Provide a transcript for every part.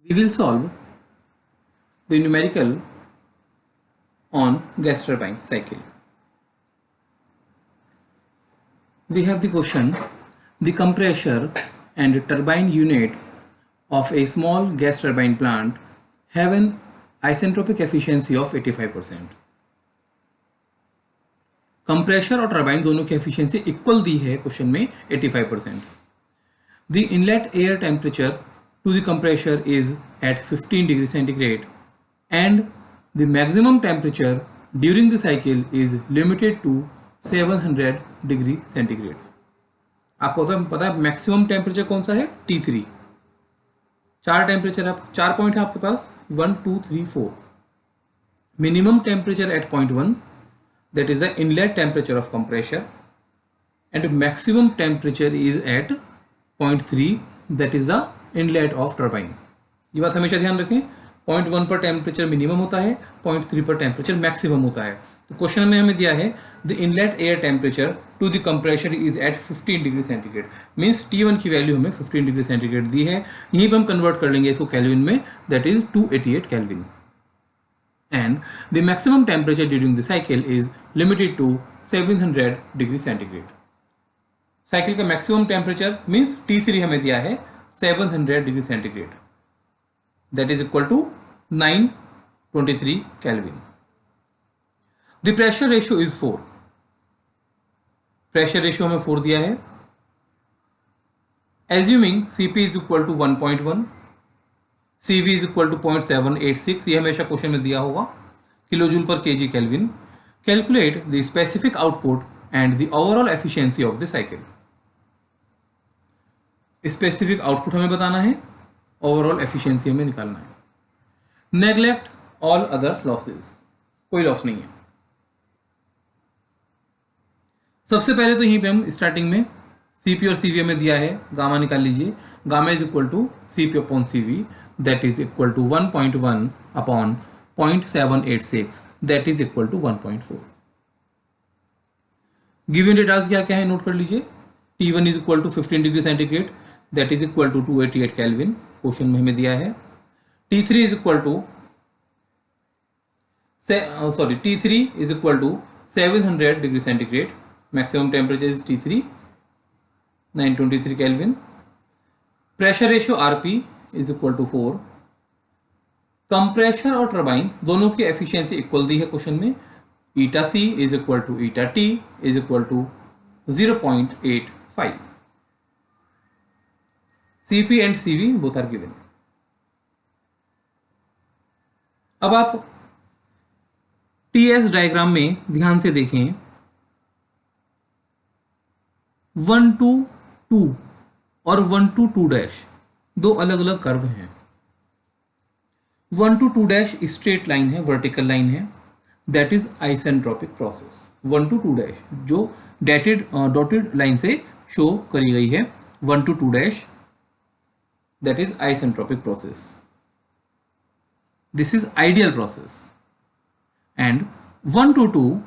We will solve the numerical on gas turbine cycle. We have the question: the compressor and turbine unit of a small gas turbine plant have an isentropic efficiency of 85%. Compressor और turbine दोनों की efficiency equal दी है question में 85%. The inlet air temperature to the compressor is at 15 degree centigrade and the maximum temperature during the cycle is limited to 700 degree centigrade. आपको पता है maximum temperature कौन सा है? T3. चार टेम्परेचर चार पॉइंट है आपके पास 1, 2, 3, 4. Minimum temperature at point 1, that is the inlet temperature of compressor, and maximum temperature is at point 3, that is the inlet of turbine. ये बात हमेशा ध्यान रखें. पॉइंट 1 पर टेम्परेचर मिनिमम होता है, पॉइंट 3 पर टेम्परेचर मैक्सिमम होता है. तो क्वेश्चन में हमें दिया है the inlet air temperature to the compressor is at 15 degree centigrade. Means T1 की वैल्यू हमें 15 डिग्री सेंटीग्रेड दी है. यहीं पर हम कन्वर्ट कर लेंगे इसको केल्विन में, that is 288 kelvin. And the maximum temperature during the cycle is limited to 700 degree centigrade. Cycle का मैक्सिमम टेम्परेचर मीन्स T3 हमें दिया है 700 degree centigrade, that is equal to 923 kelvin. The pressure ratio is 4. Pressure ratio हमें 4 दिया है. Assuming Cp is equal to 1.1, CV is equal to 0.786. ये हमेशा question में दिया होगा, किलोजूल पर kg kelvin. Calculate the specific output and the overall efficiency of the cycle. Specific output हमें बताना है, ओवरऑल एफिशिएंसी हमें निकालना है. Neglect all other losses. कोई लॉस नहीं है. सबसे पहले तो यहीं पे हम स्टार्टिंग में CP और CV हमें दिया है, गामा निकाल लीजिए. Gamma is equal to CP upon CV, that is equal to 1.1 upon 0.786, that is equal to 1.4. Given datas क्या क्या है नोट कर लीजिए. T1 is equal to 15 degree centigrade, that is equal to 288 kelvin, question में हमें दिया है. T3 is equal to T3 is equal to 700 degree centigrade. Maximum temperature is T3 923 kelvin. Pressure ratio RP is equal to 4. Compressor और turbine दोनों की efficiency equal दी है question में. Eta C is equal to eta T is equal to 0.85. CP and CV both are given. अब आप TS diagram में ध्यान से देखें. 1 to 2 और 1 to 2' दो अलग अलग कर्व हैं. 1 to 2' स्ट्रेट लाइन है, वर्टिकल लाइन है, that is isentropic process. 1 to 2' जो डॉटेड लाइन से शो करी गई है, 1 to 2' that is isentropic process. This is ideal process. And 1 to 2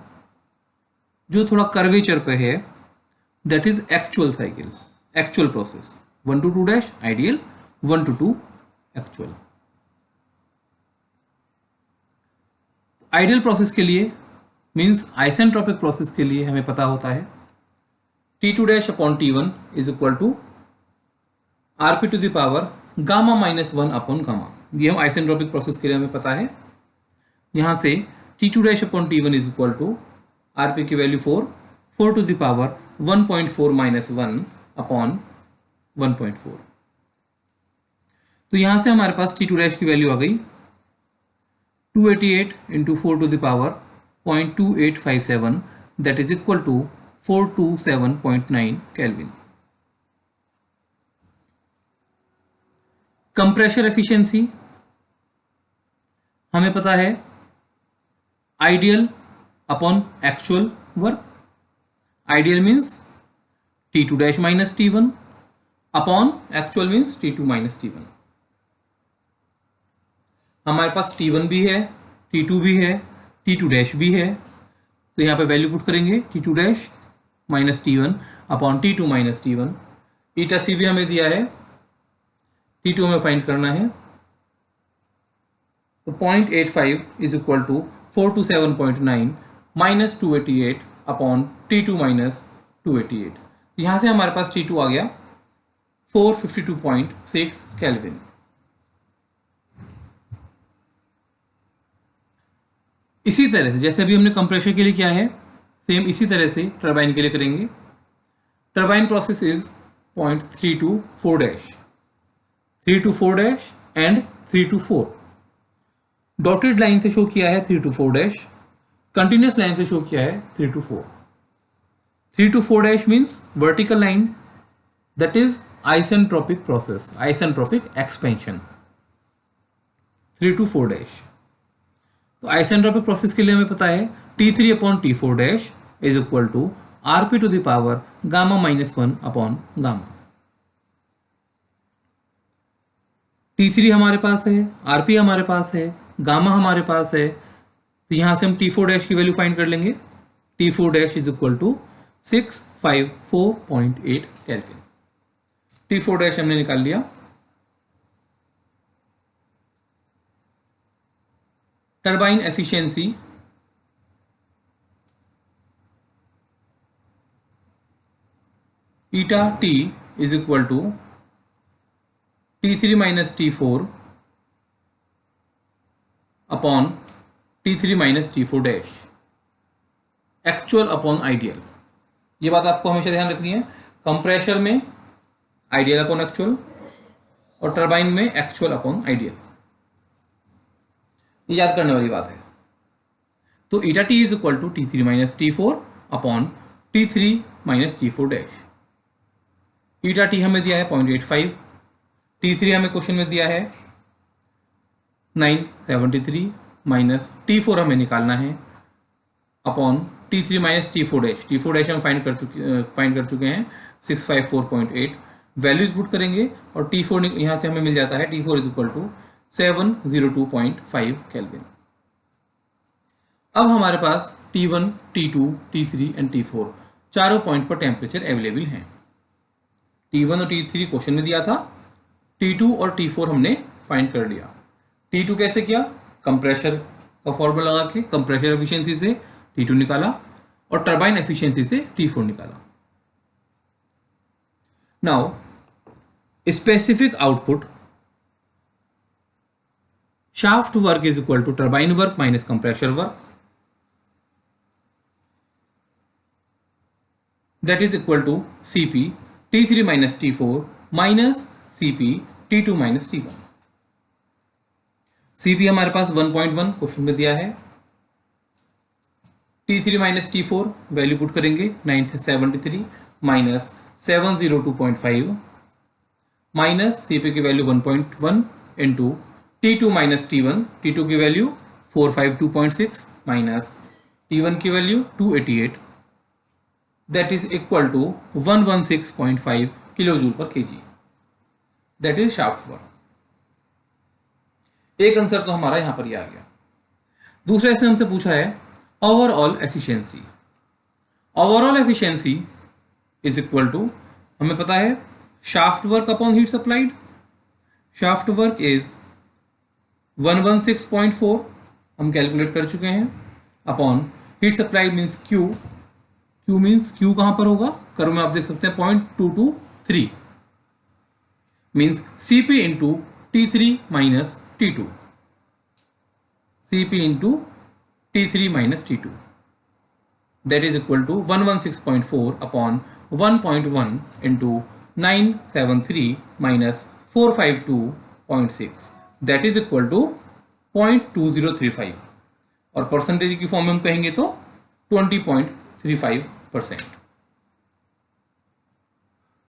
जो थोड़ा कर्वेचर पे है, that is actual cycle, actual process. 1 to 2' ideal, 1 to 2 actual. Ideal process के लिए मीन्स आइसेंट्रोपिक प्रोसेस के लिए हमें पता होता है T2' upon T1 is equal to RP to the power gamma minus 1 upon gamma. ये हम आइसेंट्रोपिक प्रोसेस के लिए हमें पता है. यहां से T2' upon T1 is equal to RP की value 4 to the power 1.4 minus 1 upon 1.4. तो यहां से हमारे पास T2' की वैल्यू आ गई 288 into 4 to the power 0.2857, that is equal to 427.9 kelvin. Compressor efficiency हमें पता है ideal upon actual work. Ideal means T2' minus T1 upon actual means T2 minus T1. हमारे पास T1 भी है, T2 भी है, T2' भी है. तो यहाँ पे वैल्यू पुट करेंगे T2' minus T1 upon T2 minus T1. ईटा C भी हमें दिया है, T2 हमें फाइंड करना है. तो 0.85 is equal to 427.9 minus 288 upon T2 minus 288। यहाँ से हमारे पास T2 आ गया 452.6 केल्विन। इसी तरह से जैसे अभी हमने कंप्रेशर के लिए किया है, सेम इसी तरह से टरबाइन के लिए करेंगे। Turbine process is 0.324 dash, 324 dash and 324। Dotted line से शो किया है 324 डैश, कंटिन्यूस लाइन से शो किया है 324। 324 dash means vertical line, that is isentropic process, isentropic expansion. 324 dash तो आइसेंट्रोपिक प्रोसेस के लिए हमें पता है T3 upon T4 dash is equal to Rp to the power gamma minus 1 upon gamma. T3 हमारे पास है, Rp हमारे पास है, गामा हमारे पास है, तो यहां से हम T4 डैश की वैल्यू फाइंड कर लेंगे। T4 dash is equal to 654.8 kelvin. T4 dash हमने निकाल लिया। Turbine efficiency eta T is equal to T3 minus T4 upon T3 minus T4 dash, actual upon ideal. ये बात आपको हमेशा ध्यान रखनी है, कंप्रेशर में आइडियल अपॉन एक्चुअल और टरबाइन में एक्चुअल अपॉन आइडियल, ये याद करने वाली बात है। तो eta T is equal to T3 minus T4 upon T3 minus T4 dash. Eta T हमें दिया है 0.85, T3 हमें क्वेश्चन में दिया है 973 माइनस T4 हमें निकालना है upon T3 minus T4 dash. T4 dash हम फाइंड कर चुके हैं 654.8। वैल्यूज पुट करेंगे और T4 यहाँ से हमें मिल जाता है T4 is equal to 702.5 kelvin. अब हमारे पास T1, T2, T3 and T4 चारों पॉइंट पर टेम्परेचर अवेलेबल हैं। T1 और T3 क्वेश्चन में दिया था, T2 और T4 हमने फाइंड कर लिया। T2 कैसे किया? कंप्रेशर का फॉर्मूला लगा के कंप्रेशर एफिशिएंसी से T2 निकाला और टरबाइन एफिशिएंसी से T4 निकाला। Now specific output shaft work is equal to turbine work minus compressor work, that is equal to Cp T3 minus T4 minus Cp T2 minus T1। Cp हमारे पास 1.1 question में दिया है, T3 minus T4 value put करेंगे 973 minus 702.5 minus Cp की value 1.1 into T2 minus T1, T2 की value 452.6 minus T1 की value 288, that is equal to 116.5 kilo joule per KG, that is shaft work. एक answer तो हमारा यहां पर ही आ गया। दूसरे से हमसे पूछा है overall efficiency. Overall efficiency is equal to, हमें पता है shaft work upon heat supplied. Shaft work is 116.4 हम कैलकुलेट कर चुके हैं upon heat supply means Q। Q means Q कहां पर होगा, कर्व में आप देख सकते हैं 0.223 means Cp into T3 minus T2, Cp into T3 minus T2, that is equal to 116.4 upon 1.1 into 973 minus 452.6, that is equal to 0.2035 और percentage की फॉर्म में हम कहेंगे तो 20.35%।